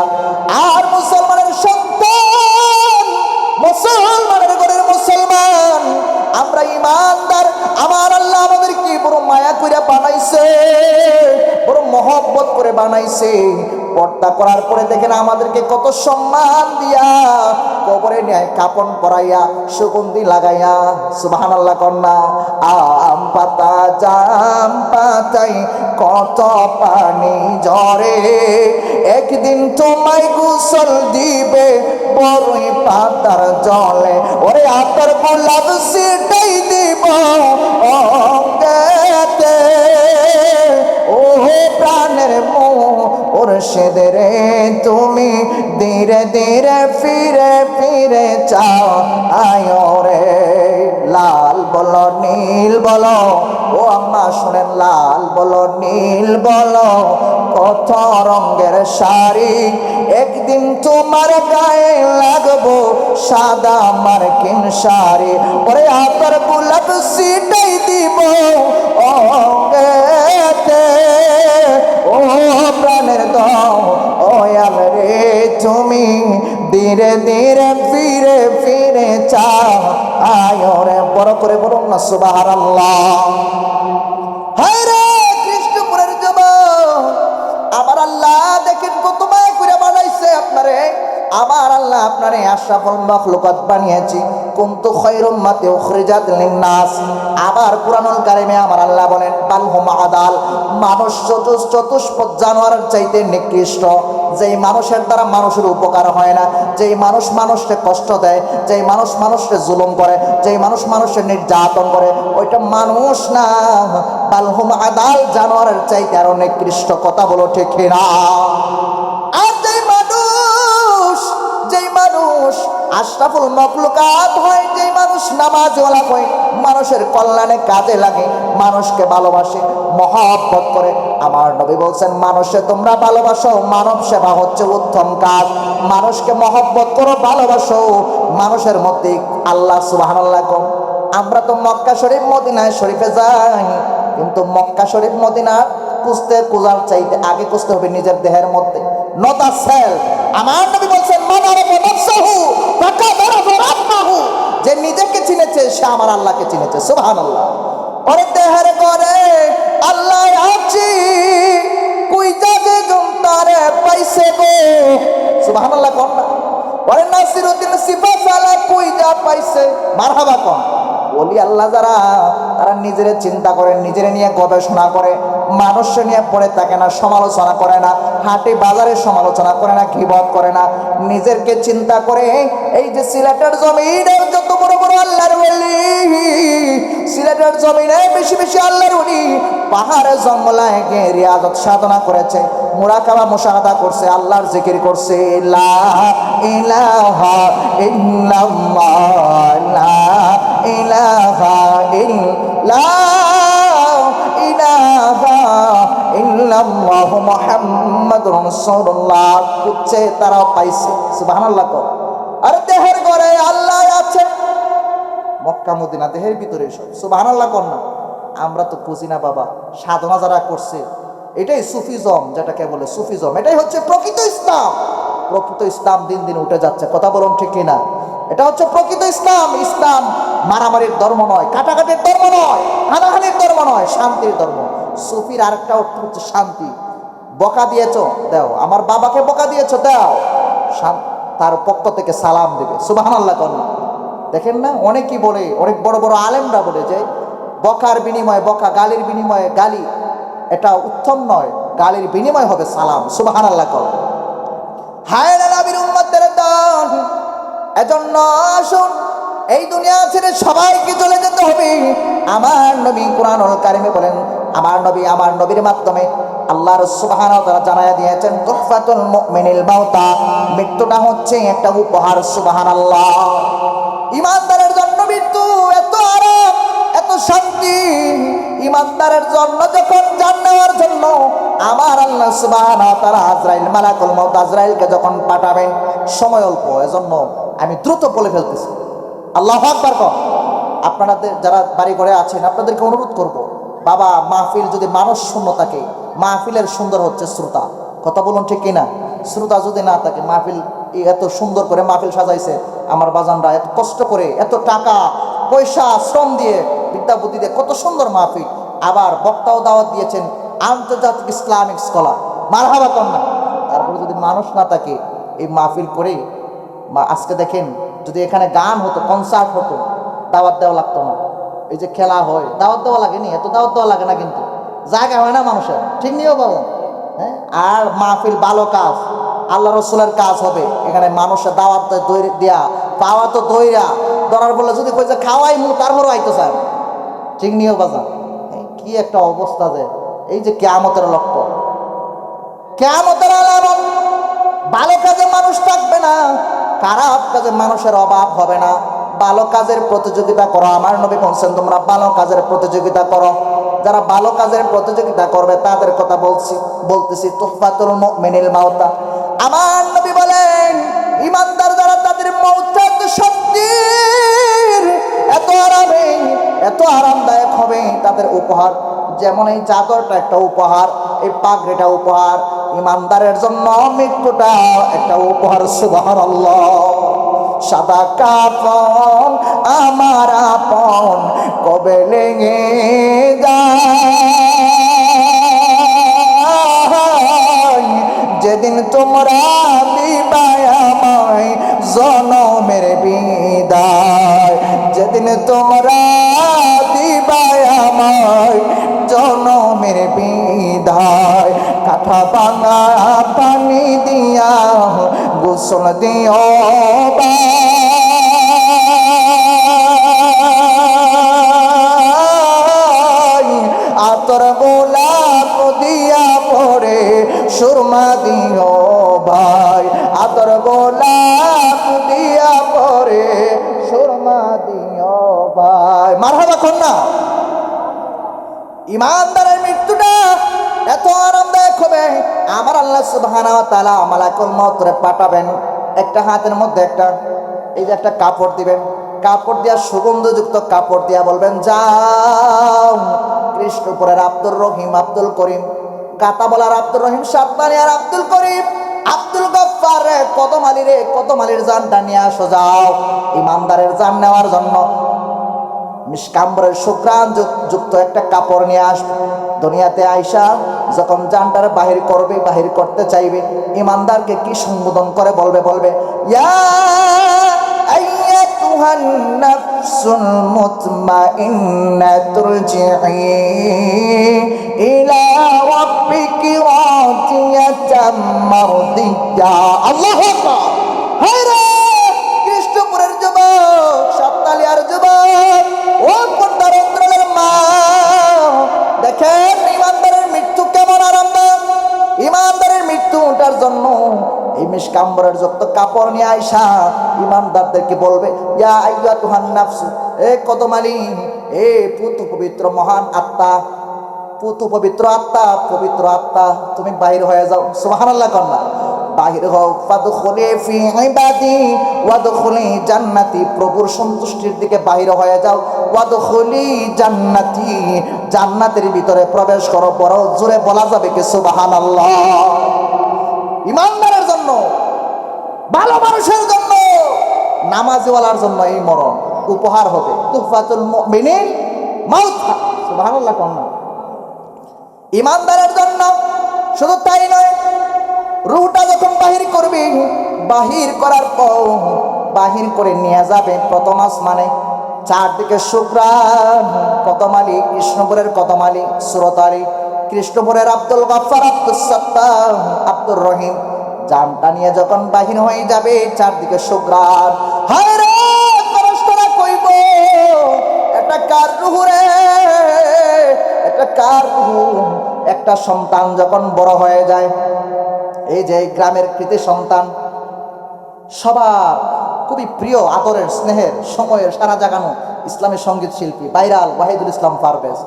Speaker 1: আর মুসলমানের সন্তান, মুসলমানের ঘরের মুসলমান, আমরা ইমানদার, আমার আল্লাহ আমাদেরকে বড় মায়া করে বানাইছে, বড় মহব্বত করে বানাইছে। পর্দা করার পরে দেখেন আমাদেরকে কত সম্মান দিয়া কবরে নেয় কাপন পরাইয়া সুগন্ধি লাগাইয়া। সুবহানাল্লাহ কন্যা। আম পাতা জাম পাতাই কত পানি ঝরে, একদিন তোমায় গোসল দিবে বড়ই পাতার জলে, ওরে আতর গোলাপ সেটাই দিব অঙ্গেতে। ও প্রাণের মুর্শিদের তুমি ধীরে ধীরে ফিরে ফিরে চাও আয়ো রে। লাল বলো নীল বলো, ও আম্মা শুনেন, লাল বলো নীল বলো কত রঙের শাড়ি, একদিন তোমার গায়ে লাগবো সাদা মার্কিন শাড়ি, ওরে আতর গোলাপ সিটাই দিব অঙ্গেতে। ও প্রাণের দাও ও রে তুমি ধীরে ধীরে ফিরে ফিরে চাও আয়ো রে। বড় করে বলুন না সুবহানাল্লাহ। হায় রে কৃষ্ণপুরের যুবক, আমার আল্লাহ দেখেন কত মায়া করে বানাইছে আপনারে। আমার আল্লাহ আপনারে আশরাফুল মাখলুকাত বানিয়েছি, কুনতু খায়রুম উম্মাতি উখরিজাত লিন-নাস। আবার কুরআনুল কারীমে আমার আল্লাহ বলেন বাল হুম আদাল, মানুষ চতুষ্পদ জানোয়ারের চাইতে নিকৃষ্ট। যেই মানুষের দ্বারা মানুষের উপকার হয় না, যেই মানুষ মানুষকে কষ্ট দেয়, যেই মানুষ মানুষকে জুলুম করে, যেই মানুষ মানুষকে নির্যাতন করে, ওইটা মানুষ না, বাল হুম আদাল, জানোয়ারের চাইতে আরো নিকৃষ্ট। কথা বলো ঠিক না? আর যেই মানুষ আশরাফুল মাখলুকাত হয়, যেই মানুষ নামাজওয়ালা হয়, মানুষের কল্যাণে কাজে লাগে, মানুষকে ভালোবাসে, মহব্বত করে, আমার নবী বলছেন মানুষে তোমরা ভালোবাসো, মানব সেবা হচ্ছে উত্তম কাজ। মানুষকে মহব্বত করো, ভালোবাসো, মানুষের মধ্যে আল্লাহ সুবহানাল্লাহ। আমরা তো মক্কা শরীফ মদিনা শরীফে যাই, কিন্তু মক্কা শরীফ মদিনা খুঁজার চাইতে আগে খুঁজতে হবে নিজের দেহের মধ্যে। Not a self. আমার নবী বলছেন মান আরাফা নাফসাহু ফাকাদ আরাফা রাব্বাহু, যে নিজেকে চিনেছে সে আমার আল্লাহকে চিনেছে। সুবহানাল্লাহ। ওরে দেহের করে আল্লাহ আছে, কই যাবে জমতারে পাইছে গো। সুবহানাল্লাহ কোন না? ওরে নাসিরউদ্দিন সিফাসালা কই যা পাইছে, মারহাবা কোন? ওলি আল্লাহ যারা, তারা নিজেরে চিন্তা করে, নিজেরে নিয়ে গবেষণা করে, মানুষকে নিয়ে পড়ে থাকে না, সমালোচনা করে না, হাটে বাজারে সমালোচনা করে না, গীবত করে না, নিজেরকে চিন্তা করে। এই যে সিলেটের জমিনের যত বড় বড় আল্লাহর ওলি, সিলেটের জমিনে বেশি বেশি আল্লাহর ওলি পাহাড়ে জঙ্গলায় গিয়ে রিয়াজত সাধনা করেছে, মুরাকাবা মুশাহাদা করছে, আল্লাহর জিকির করছে। লা ইলাহা ইল্লাল্লাহ, লা ইলাহা ইল্লাল্লাহু মুহাম্মাদুর রাসূলুল্লাহ বুঝছে, তারাও পাইছে। সুবহানাল্লাহ। আর দেহের ঘরে আল্লাহ আছে, মক্কা মদিনা দেহের ভিতরে সব। সুবহানাল্লাহ কর না? আমরা তো বুঝি না বাবা। সাধনা যারা করছে, এটাই সুফিজম, যেটাকে বলে সুফিজম, এটাই হচ্ছে প্রকৃত ইসলাম। প্রকৃত ইসলাম দিন দিন উঠে যাচ্ছে। কথা বলুন ঠিক কিনা? এটা হচ্ছে প্রকৃত ইসলাম। ইসলাম মারামারির ধর্ম নয়, কাটাকাটির ধর্ম নয়, হানাহানির ধর্ম নয়, শান্তির ধর্ম। সুফির আরেকটা অর্থ হচ্ছে শান্তি। বকা দিয়েছ দাও, আমার বাবাকে বকা দিয়েছ দাও, তার পক্ষ থেকে সালাম দেবে। সুবহানাল্লাহ কর। দেখেন না, অনেকেই বলে, অনেক বড় বড় আলেমরা বলে যে বকার বিনিময়ে বকা, গালির বিনিময়ে গালি, এটা উত্তম নয়, গালির বিনিময় হবে সালাম। সুবহানাল্লাহ কর। হায় রে নবীর উম্মতের দল, এজন্য আসুন, এই দুনিয়া ছেড়ে সবাইকে চলে যেতে হবে। আমার নবী কুরআনুল কারীমে বলেন, আমার নবীর মাধ্যমে আল্লাহ সুবহানাহু ওয়া তাআলা জানায়া দিয়েছেন তুহফাতুল মুমিনিল মাউতা, মৃত্যুটা হচ্ছে একটা উপহার। সুবহানাল্লাহ। ইমানদারের জন্য মৃত্যু এত আরাম, এত শান্তি। ইমানদারের জন্য যখন জান নেওয়ার জন্য আমার আল্লাহ সুবহানাহু ওয়া তাআলা আজরাইল, মালাকুল মউত আজরাইলকে যখন পাঠাবেন, সময় অল্প, এজন্য আমি দ্রুত বলে ফেলতেছি। আল্লাহু আকবার কর। আপনাদের যারা বাড়ি ঘরে আছেন, আপনাদেরকে অনুরোধ করব, বাবা মাহফিল যদি মানুষ শূন্য থাকে, মাহফিলের সুন্দর হচ্ছে শ্রোতা। কথা বলুন ঠিক কিনা? শ্রোতা যদি না থাকে, মাহফিল এত সুন্দর করে মাহফিল সাজাইছে আমার বাজানরা, এত কষ্ট করে, এত টাকা পয়সা শ্রম দিয়ে বিদ্যা বুদ্ধি দিয়ে কত সুন্দর মাহফিল। আবার বক্তাও দাওয়াত দিয়েছেন আন্তর্জাতিক ইসলামিক স্কলার, মারহাবা কন্যা। তারপরে যদি মানুষ না থাকে এই মাহফিল করে, আজকে দেখেন যদি এখানে গান হতো, কনসার্ট হতো, দাওয়াত দেওয়া লাগতো না। এই যে খেলা হয়, দাওয়াত দেওয়া লাগেনি, এত দাওয়াত দেওয়া লাগে না, কিন্তু জায়গা হয় না মানুষের, ঠিক নিয়েও বলেন। হ্যাঁ, আর মাহফিল ভালো কাজ, আল্লাহ রসুলের কাজ হবে। এখানে মানুষের দাওয়াত দেয়া পাওয়া তো দইরা ধরার বলে যদি কই যে খাওয়াই মু তারপরও আইতো স্যার, ঠিক নিয়েও বাজান। কি একটা অবস্থা যে এই যে কিয়ামতের লক্ষ্য, কিয়ামতের আলামত। ভালো কাজে মানুষ থাকবে না, খারাপ কাজে মানুষের অভাব হবে না। ভালো কাজের প্রতিযোগিতা করো, আমার নবী বলছেন তোমরা ভালো কাজের প্রতিযোগিতা করো। যারা ভালো কাজের প্রতিযোগিতা করবে তাদের কথা বলতেছি তুহফাতুল মুমিনিল মাউতা। আমার নবী বলেন ইমানদার যারা তাদের মউতটা শক্তির এত আরামদায়ক হবে তাদের উপহার। যেমন এই চাদরটা একটা উপহার, এই পাগড়িটা উপহার, ইমানদারের জন্য মৃত্যুটা একটা উপহার। সুবহানাল্লাহ। সাদা কাফন আমার আপন কবে লেগে যায়, যেদিন তোমরা দিবায় আমায় জনমের বিদায়, যেদিন তোমরা দিবায় আমায় জনমের বিদায়। কাঠা ভাঙা পানি দিয়া গোসল দিও আতর গোলাপ দিয়া পরে সুরমা দিও ভাই, আতর গোলাপ দিয়া পরে সুরমা দিও ভাই। মারহাবা কন্যা। ইমানদারের মৃত্যুটা এত আরামদায়ক হবে, আমার আল্লাহ সুবহানাহু ওয়া তাআলা মালাকুল মউতরে পাঠাবেন। একটা হাতের মধ্যে একটা এই যে একটা কাপড় দিবেন, কাপড় দিয়া সুগন্ধযুক্ত কাপড় দিয়া বলবেন যাও কৃষ্ণপুরের আব্দুর রহিম, আব্দুল করিম, কাতা বলার আব্দুর রহিম, সাতবানি আর আব্দুল করিম, আব্দুল গফফার রে কদমালির জানটা নিয়ে আসো, যাও ইমানদারের জান নেওয়ার জন্য মিশকাম্বরের শুক্রান যুক্ত একটা কাপড় নিয়ে আসবে। দুনিয়াতে আইসা যখন জানটার বাহির করতে চাইবে, ইমানদারকে কি সম্বোধন করে বলবে ইয়া আইয়াতুহান নাফসুল মুতমাইন্না তুরজিই ইলা রাব্বিকি রাদিয়াতাম মারদিয়া। আল্লাহু আকবার। হায়রে কৃষ্ণপুরের যুবক, সাততালিয়ার যুবক, ও পর্দার অন্তরালের মা, দেখেন ইমানদারের মৃত্যু কেমন আরামদায়ক। ইমানদারের মৃত্যুটার জন্য এই মিশকাম্বরের যুক্ত কাপড় নিয়ে আইসা ইমানদারদেরকে বলবে ইয়া আইয়াতুহান নাফসু, এ কদমালি, এ পুতু পবিত্র মহান আত্মা, পুতু পবিত্র আত্মা, তুমি বাহির হয়ে যাও। সুবহানাল্লাহ কন্যা। বাহির হও, ফাদখুলি ফি ইবাদি ওয়াদখুলি জান্নাতি, প্রভুর সন্তুষ্টির দিকে বাহির হয়ে যাও। ওয়াদখুলি জান্নাতি, জান্নাতের ভিতরে প্রবেশ করো। বড় জোরে বলা যাবে কি সুবহানাল্লাহ। ইমানদারের জন্য, ভালো মানুষের জন্য, নামাজিওয়ালার জন্য এই মরণ উপহার হবে। তুহফাতুল মুমিনিন মাউতা। সুবহানাল্লাহ কন্যা। ইমানদারের জন্য শুধু তাই নয়, রূহটা যখন বাহির করবে, বাহির করার পর বাহির করে নিয়ে যাবে প্রথম আসমানে। চারদিকে শুকরান, কদমালি, কৃষ্ণপুরের কদমালি, সুরত আলী, কৃষ্ণপুরের আব্দুল গফফার, আব্দুল সত্তার, আব্দুর রহিম, জানটা নিয়ে যখন বাহির হয়ে যাবে, চারদিকে শুকরান। হায় রে ফেরেশতারা কইব এটা কার রূহ রে, এটা কার রূহ। একটা সন্তান যখন বড় হয়ে যায়, এই যে গ্রামের কৃতি সন্তান, সবার খুবই প্রিয়, আদরের, স্নেহের, সময়ের সারা জাগানো ইসলামী সঙ্গীত শিল্পী ভাইরাল ওয়াহিদুল ইসলাম পারভেজ,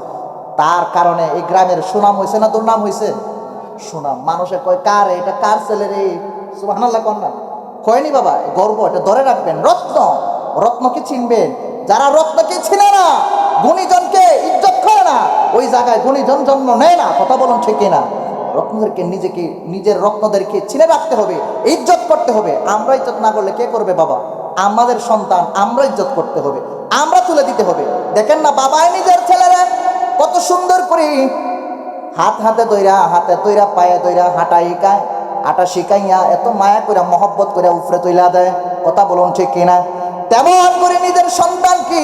Speaker 1: তার কারণে এই গ্রামের সুনাম হয়েছে না দুর্নাম হয়েছে? সুনাম। মানুষে কয় কার এটা, কার ছেলে রে? সুবহানাল্লাহ কন্যা। কয়নি বাবা, গর্ব, এটা ধরে রাখবেন। রত্নকে চিনবেন। যারা রত্নকে চিনে না, গুণীজনকে ইজ্জত করে না, ওই জায়গায় গুণীজন জন্ম নেয় না। কথা বলুন ঠিক না? রত্নদেরকে, নিজের রত্নদেরকে চিনে রাখতে হবে, ইজ্জত করতে হবে। আমরা ইজ্জত না করলে কে করবে বাবা? আমাদের সন্তান, আমরা ইজ্জত করতে হবে। আমরা তুলে দিতে হবে। দেখেন না বাবাই নিজের ছেলেরা কত সুন্দর করে হাতে তৈরা পায়ে তৈরা হাঁটা শিখাইয়া এত মায়া করে মহব্বত করে উপরে তুইলা দেয়। কথা বলুন ঠিক কিনা? তেমন করে নিজের সন্তানকে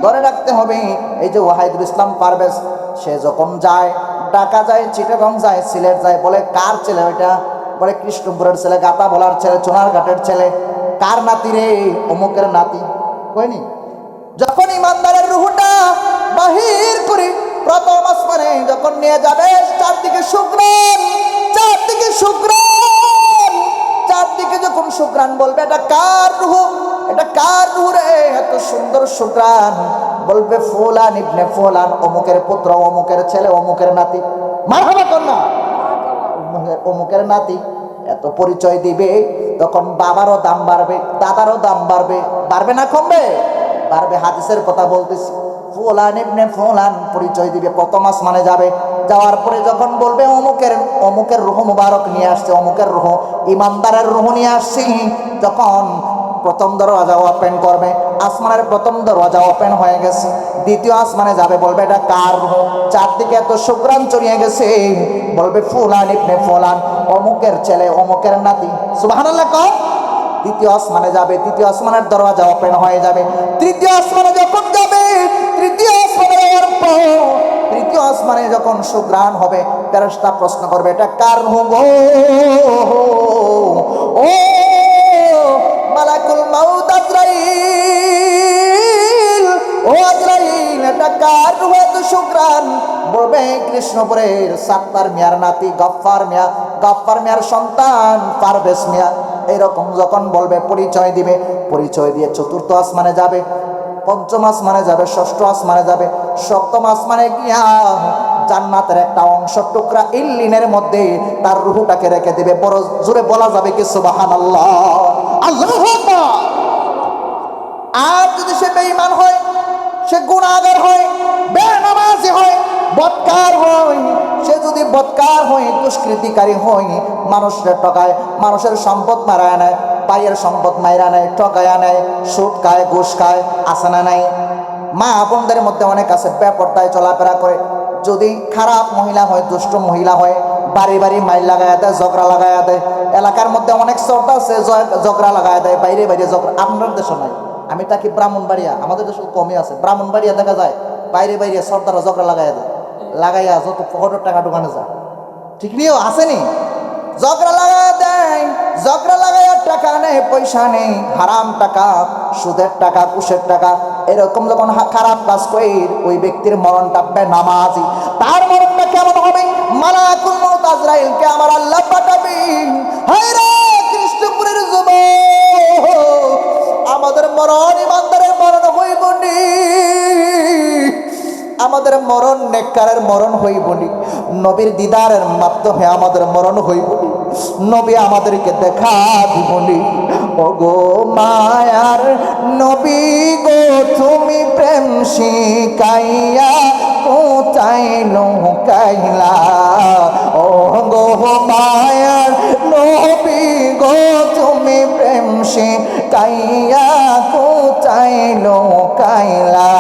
Speaker 1: ধরে রাখতে হবে। এই যে ওয়াহিদুল ইসলাম পারভেজ, সে যখন যায়, ঢাকা যায়, চিটাগং যায়, সিলেট যায়, বলে কার ছেলে ওইটা? বলে কৃষ্ণপুরের ছেলে, গাতা বলার ছেলে, চুনারঘাটের ছেলে। কার নাতি রে? অমুকের নাতি। কইনি? যখন ইমানদারের রুহটা বাহির করে প্রথম আসমানে যখন নিয়ে যাবে, চারদিকে শুকরান, চারদিকে যখন শুকরান বলবে এটা কার রুহ, এটা কার রুহ রে? এত সুন্দর শুকরান। বলবে ফুলান ইবনে ফুলান, অমুকের পুত্র, অমুকের ছেলে, অমুকের নাতি। মারহাবা কর না, অমুকের নাতি। এত পরিচয় দিবে, তখন বাবারও দাম বাড়বে, দাদারও দাম বাড়বে। বাড়বে না কমবে? বাড়বে। হাদিসের কথা বলতেছি। ফুলান ইবনে ফুলান পরিচয় দিবে, প্রথম আসমানে যাবে। যাওয়ার পরে যখন বলবে অমুকের রূহ মুবারক নিয়ে আসছে, অমুকের রূহ, ইমানদারের রূহ নিয়ে আসছি, যখন প্রথম দরওয়াজা ওপেন করবে, আসমানের প্রথম দরওয়াজা ওপেন হয়ে গেছে, দ্বিতীয় আসমানে যাবে, বলবে এটা কার রূহ? চারদিকে এত শুকরান ছড়িয়ে গেছে, বলবে ফুলান ইবনে ফুলান, অমুকের ছেলে, অমুকের নাতি। সুবহানাল্লাহ কও। দ্বিতীয় আসমানে যাবে, দ্বিতীয় আসমানের দরওয়াজা ওপেন হয়ে যাবে। তৃতীয় আসমানে যখন যাবে, তৃতীয় আসমানে যখন সুগ্রাণ হবে, ফেরেশতা প্রশ্ন করবে এটা কার রূহ গো? ও মালাকুল মাউত আজরাইল, ও আজরাইল, এটা কার রূহ এত সুগ্রাণ? বলবে কৃষ্ণপুরের সাত্তার মিয়ার নাতি গফফার মিয়ার সন্তান পারভেজ মিয়া। এইরকম যখন বলবে পরিচয় দিবে, পরিচয় দিয়ে চতুর্থ আসমানে যাবে, পঞ্চম আসমানে যাবে, ষষ্ঠ আসমানে যাবে, সপ্তম আসমানে গিয়া জান্নাতের একটা অংশ টুকরা ইল্লিনের মধ্যে তার রূহটাকে রেখে দিবে। বড় জোরে বলা যাবে কি সুবহানাল্লাহ, আল্লাহু আকবার। আর যদি সে বেঈমান হয়, সে গুনাহগার হয়, বেনামাজি হয়, বদকার হয়, সে যদি বদকার হয়, দুষ্কৃতিকারী হয়, মানুষের ঠকায়, মানুষের সম্পদ মারায় নেয়, ভাইয়ের সম্পদ মাইরা নেয়, ঠকায়া নেয়, সুদ খায়, ঘুষ খায়, আছে না নাই? মা বোনদের মধ্যে অনেক আছে বেপরদায় চলাফেরা করে। যদি খারাপ মহিলা হয়, দুষ্ট মহিলা হয়, বাড়ি বাড়ি মাইল লাগাইয়া দেয়, ঝগড়া লাগাইয়া দেয়। এলাকার মধ্যে অনেক শ্রদ্ধা আছে, ঝগড়া লাগাইয়া দেয়, বাইরে বাইরে ঝগড়া। আপনার দেশে নাই, আমি থাকি ব্রাহ্মণবাড়িয়া, আমাদের দেশে কমই আছে। ব্রাহ্মণবাড়িয়া দেখা যায় বাইরে বাইরে শ্রদ্ধারা ঝগড়া লাগাইয়া দেয়, লাগাইয়া যত পকেটের টাকা ঢুকানো যায়। ঠিক নিও আসেনি? ঝগড়া লাগাইয়া দেয়, ঝগড়া লাগাইয়া টাকা নেই, পয়সা নেই, হারাম টাকা, সুদের টাকা, ঘুষের টাকা। এরকম যখন খারাপ কাজ করে, ওই ব্যক্তির মরণটা বেনামাজি। তার মরণটা কেমন হবে? মালাকুল মউত আজরাইলকে আমার আল্লাহ পাঠাবেন। হায় রে কৃষ্ণপুরের যুবক, আমাদের মরণ ইমানদারের মরণ হইব নি, আমাদের মরণ নেককারের মরণ হইব নি, নবীর দিদারের মাধ্যমে আমাদের মরণ হইব নি, নবী আমাদেরকে দেখা দিব নি। ওগো মায়ার নবী গো, তুমি প্রেম শিখাইয়া কোথায় লুকাইলা? ওগো মায়ার নবী গো, তুমি প্রেম শিখাইয়া কোথায় লুকাইলা?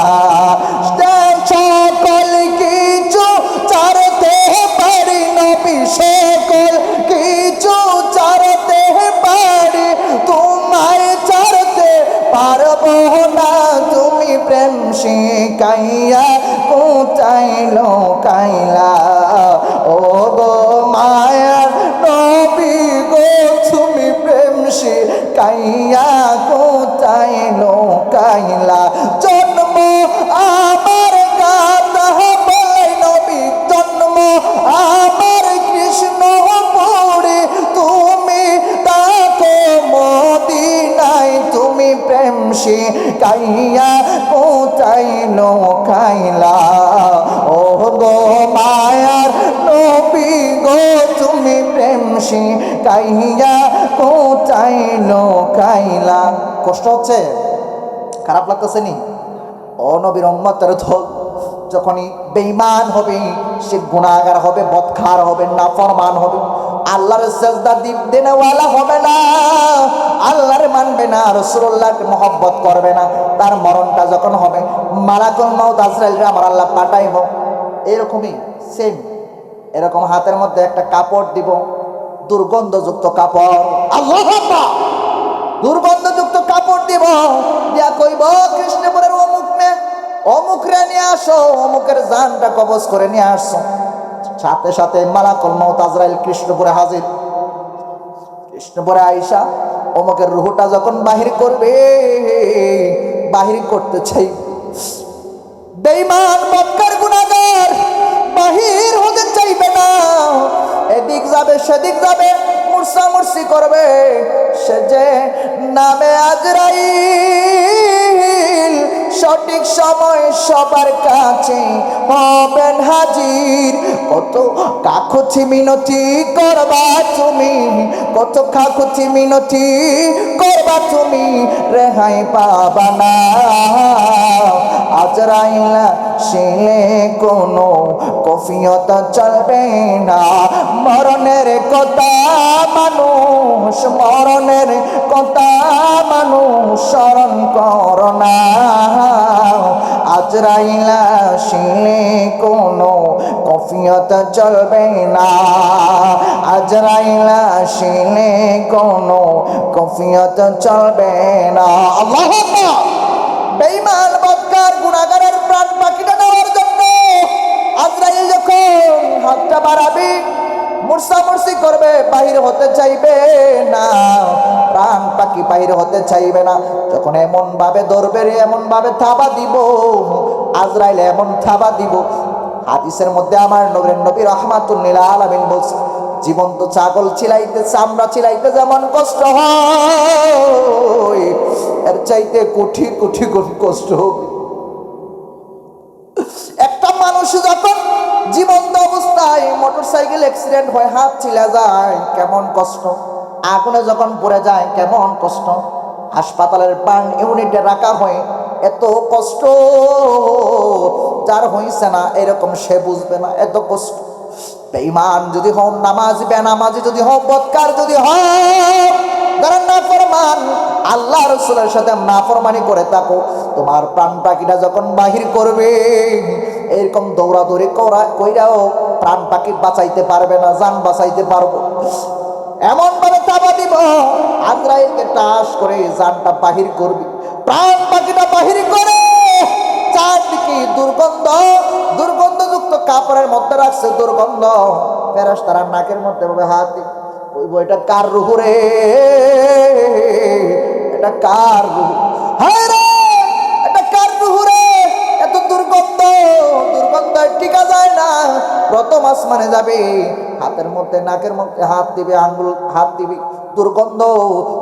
Speaker 1: সকল কিছু ছাড়তে পারি নবী, সকল কিছু ছাড়তে পারি, তোমায় ছাড়তে পারবো না। তুমি প্রেম শিখাইয়া কোথায় লুকাইলা? ও গো মায়ার নবী গো, তুমি প্রেম শিখাইয়া কোথায় লুকাইলা? জন্ম আমার গাতা বলে নবী, জন্ম আমার কৃষ্ণপুরে, তুমি তাকো মদিনায়, তুমি প্রেম শিখাইয়া কোথায় লুকাইলা? ও গো মায়ার নবী গো, তুমি প্রেম শিখাইয়া কোথায় লুকাইলা? কষ্ট হচ্ছে? খারাপ লাগতেছে নি? ও নবীর উম্মতের দল যখনই বেঈমান হবে, সে গুনাহগার হবে, বদকার হবে, নাফরমান হবে, আল্লাহর সেজদা দেনেওয়ালা হবে না, আল্লাহর মানবে না, রাসূলুল্লাহকে মহব্বত করবে না। তার মরণটা যখন হবে, মালাকুল মাউত আজরাইলকে আমার আল্লাহ পাঠাইব। এরকমই সেম, এরকম হাতের মধ্যে একটা কাপড় দিব, দুর্গন্ধযুক্ত কাপড়। আল্লাহু আকবার। দুর্গন্ধযুক্ত কাপড় দিব, দিয়া কইব কৃষ্ণপুরের অমুক রে নিয়ে আসো, অমুকের জানটা কবজ করে নিয়ে আসো। সাথে সাথে মালাকুল মাউত আজরাইল কৃষ্ণপুরে হাজির। কৃষ্ণপুরে আইসা অমুকের রুহটা যখন বাহির করবে, বাহির করতে চাই, বেঈমান মক্কার গুনাহগার বাহির হতে চাইবে না, এদিক যাবে সেদিক যাবে, মুরসামুরসি করবে। সে যে নামে আজরাইল, সঠিক সময় সবার কাছে হবেন হাজির। কত কাকুতি মিনতি করবা তুমি, কত কাকুতি মিনতি করবা তুমি, রেহাই পাবা না। আজরাইল শিলে কোনো কফিয়ত চলবে না। মরণের কথা মানুষ, মরণের কথা মানুষ স্মরণ করো না। আজরাইল শিলে কোনো কফিয়ত চলবে না, আজরাইল শিলে কোনো কফিয়ত চলবে না। আল্লাহু আকবার। বেঈমান বদকার গুনাহগারের প্রাণ পাখিটা নেওয়ার জন্য আজরাইল যখন হাতটা বাড়াবে, মুরসামুরসি করবে, বাহির হতে চাইবে না, প্রাণ পাখি বাহির হতে চাইবে না। যখন এমন ভাবে ধরবে, এমন ভাবে থাবা দিব, আজরাইল এমন থাবা দিব। হাদিসের মধ্যে আমার নবী রাহমাতুল লিল আলামিন বলছে, জীবন্ত ছাগল চিলাইতে, চামড়া চিলাইতে যেমন কষ্ট হয়, এর চাইতে কোটি কোটি গুণ কষ্ট হবে। একটা মানুষ যখন জীবন্ত অবস্থায় মোটরসাইকেল অ্যাক্সিডেন্ট হয়, হাত ছিলা যায়, কেমন কষ্ট। আগুনে যখন পড়ে যায় কেমন কষ্ট। হাসপাতালের বার্ন ইউনিটে রাখা হয়, এত কষ্ট। যার হইছে না এরকম সে বুঝবে না এত কষ্ট। বেঈমান যদি হও, নামাজি বেনামাজি যদি হও, বদকার যদি হও, যারা নাফরমান, আল্লাহ রাসূলের সাথে নাফরমানি করে থাকো, তোমার প্রাণ পাখিটা যখন বাহির করবে, এরকম দৌড়াদৌড়ি কইরাও প্রাণ পাখি বাঁচাইতে পারবে না, জান বাঁচাইতে পারবো। এমন ভাবে তাবা দিব, আজরাইলকে টাস করে জানটা বাহির করবি, প্রাণ পাখিটা বাহির করে চারদিকে দুর্গন্ধ, দুর্গন্ধযুক্ত কাপড়ের মধ্যে রাখছে দুর্গন্ধ। ফেরেশতারা নাকের মধ্যে ভাবে হাত দি, কইব এটা কার রূহ রে, এটা কার রূহ, হায় রে এটা কার রূহ রে, এত দুর্গন্ধ, দুর্গন্ধ টিকা যায় না। প্রথম আসমানে যাবে, হাতের মধ্যে নাকের মধ্যে হাত দিবে, আঙ্গুল হাত দিবে, দুর্গন্ধ।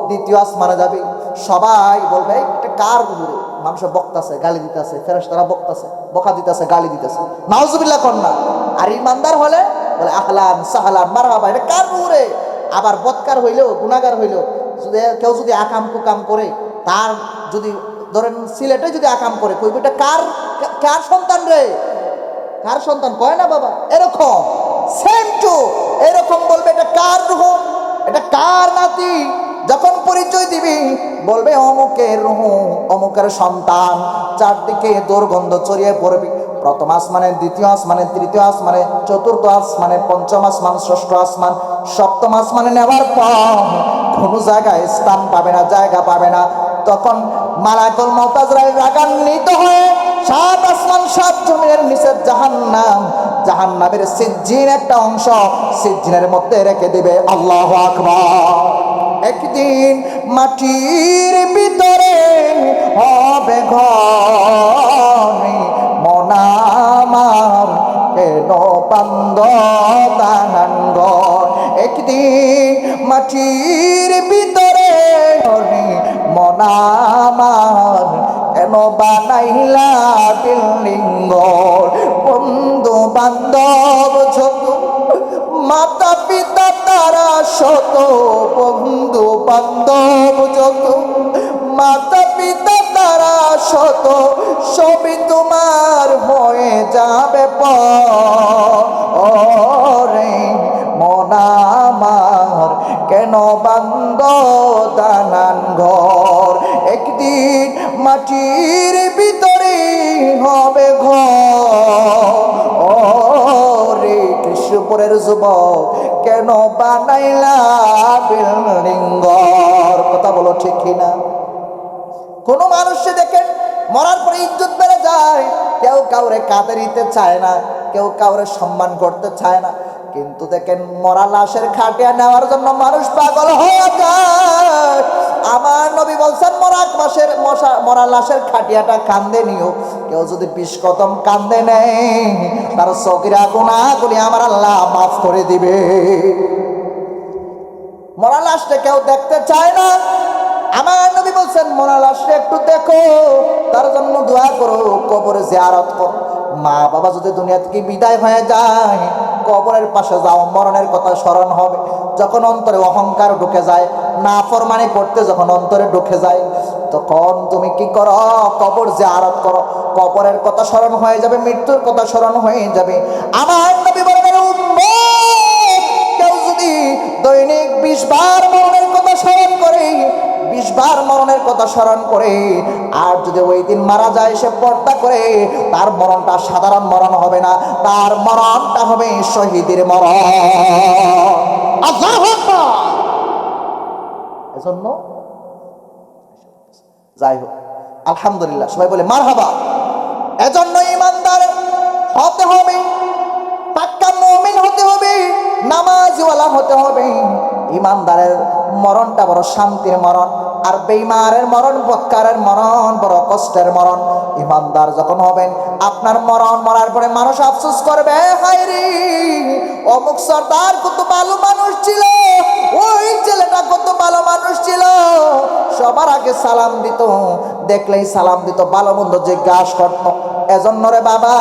Speaker 1: দ্বিতীয় আসমানে যাবে, সবাই বলবে এটা কার রূহ রে। মানুষ বক্তাছে, গালি দিতেছে, ফেরেশতারা বক্তাছে, বকা দিতেছে, গালি দিতেছে, নাউজুবিল্লাহ কন্যা। আর ইমানদার হলে বলে আহলান সাহলান মারহাবা, এটা কার রূহ রে। আবার বদকার হইলেও, গুনাহগার হইলেও, যদি কেউ যদি আকাম কুকাম করে, তার যদি ধরেন সিলেটে যদি আকাম করে, কইব এটা কার, কার সন্তান রে, কার সন্তান কয় না বাবা, এরকম সেম টু এরকম বলবে এটা কার রূহ, এটা কার নাতি। যখন পরিচয় দিবি বলবে অমুকের রূহ, অমুকের সন্তান। চারদিকে দুর্গন্ধ ছড়িয়ে পড়বি। প্রথম আসমানে, দ্বিতীয় আসমানে, তৃতীয় আসমানে, চতুর্থ আসমানে, পঞ্চম আসমান, ষষ্ঠ আসমান, সপ্তম আসমানে নেওয়ার পর কোনো জায়গায় স্থান পাবে না, জায়গা পাবে না। তখন মালাকুল মাউত আজরাইল রাগান্বিত হয়ে সাত আসমান সাত জমিনের নিচে জাহান্নাম, জাহান্নামের সিজ্জিন একটা অংশ সিজ্জিনের মধ্যে রেখে দিবে। আল্লাহু আকবার। একদিন মাটির ভিতরে হবে ঘর, মন আমার কেন বান্দ দালান ঘর। একদিন মাটির ভিতরে মন আমার কেন বানাইলা বিল্ডিং ঘর। বন্ধু বান্ধব ছোট, মাতা পিতা তারা শত, বন্ধু বান্ধব যত, মাতা পিতা তারা শত, সবই তোমার হয়ে যাবে পরে। মন আমার কেন বান্দ দালান ঘর, একদিন মাটির ভিতরে হবে ঘর। ও রে কৃষ্ণপুরের যুবক, কেন বানাইলা বিল্ডিং ঘর? কথা বলো ঠিক কিনা? কোন মানুষে দেখেন মরার পরে ইজ্জত বেড়ে যায়, কেউ কাউরে কাঁধে নিতে চায় না, কেউ কাউরে সম্মান করতে চায় না। কিন্তু দেখেন মরা লাশের খাটিয়া নেওয়ার জন্য মানুষ পাগল হয়ে যায়। আমার নবী বলছেন মরা লাশের খাটিয়াটা কান্দে নিও, কেউ যদি 20 কদম কান্দে নেয় তার সগীরা গুনাহগুলি আমার আল্লাহ মাফ করে দিবে। মরা লাশটা কেউ দেখতে চায় না। আমার নবী বলছেন মরা লাশটা একটু দেখো, তার জন্য দোয়া করো, কবরে জিয়ারত করো। মা বাবা যদি দুনিয়া থেকে বিদায় হয়ে যায়, কবরের পাশে যাও, মরণের কথা স্মরণ হবে। যখন অন্তরে অহংকার ঢুকে যায়, নাফরমানি করতে যখন অন্তরে ঢুকে যায়, তখন তুমি কি করো? কবর জিয়ারত করো। কবরের কথা স্মরণ হয়ে যাবে, মৃত্যুর কথা স্মরণ হয়ে যাবে। আমার নবী বলেন উম্মত, কেউ যদি দৈনিক 20 বার মরণের কথা স্মরণ করে, 20 বার মরণের কথা স্মরণ করে, আর যদি ওই দিন মারা যায় সে পর্দা করে, তার মরণটা সাধারণ মরণ হবে না, তার মরণটা হবে শহীদের মরণ। আল্লাহু আকবার। এজন্য যাই হোক, আলহামদুলিল্লাহ, সবাই বলে মারহাবা। এজন্য ইমানদার হতে হবে, পাক্কা মুমিন হতে হবে, নামাজওয়ালা হতে হবে। ইমানদারের মরণটা বড় শান্তির মরণ, আর বেঈমানের মরণ, বৎকারের মরণ বড় কষ্টের মরণ। ইমানদার যখন হবেন, আপনার মরার পরে মানুষ আফসোস করবে, হায় রে অমুক সর্দার কত ভালো মানুষ ছিল, ওই ছেলেটা কত ভালো মানুষ ছিল, সবার আগে সালাম দিত, দেখলেই সালাম দিত, ভালো মন্দ জিজ্ঞাসা করত। এজন্য রে বাবা,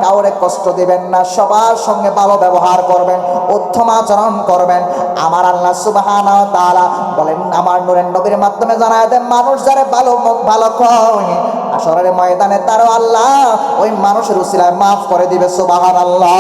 Speaker 1: কাউরে কষ্ট দিবেন না, সবার সঙ্গে ভালো ব্যবহার করবেন, উত্তম আচরণ করবেন। আমার আল্লাহ সুবহানাহু ওয়া তাআলা বলেন, আমার নূরের নবীর মাধ্যমে জানায় দেন, মানুষ যারা ভালো কয়, আসরের ময়দানে তারও আল্লাহ ওই মানুষের উসিলায় মাফ করে দিবে। সুবহানাল্লাহ।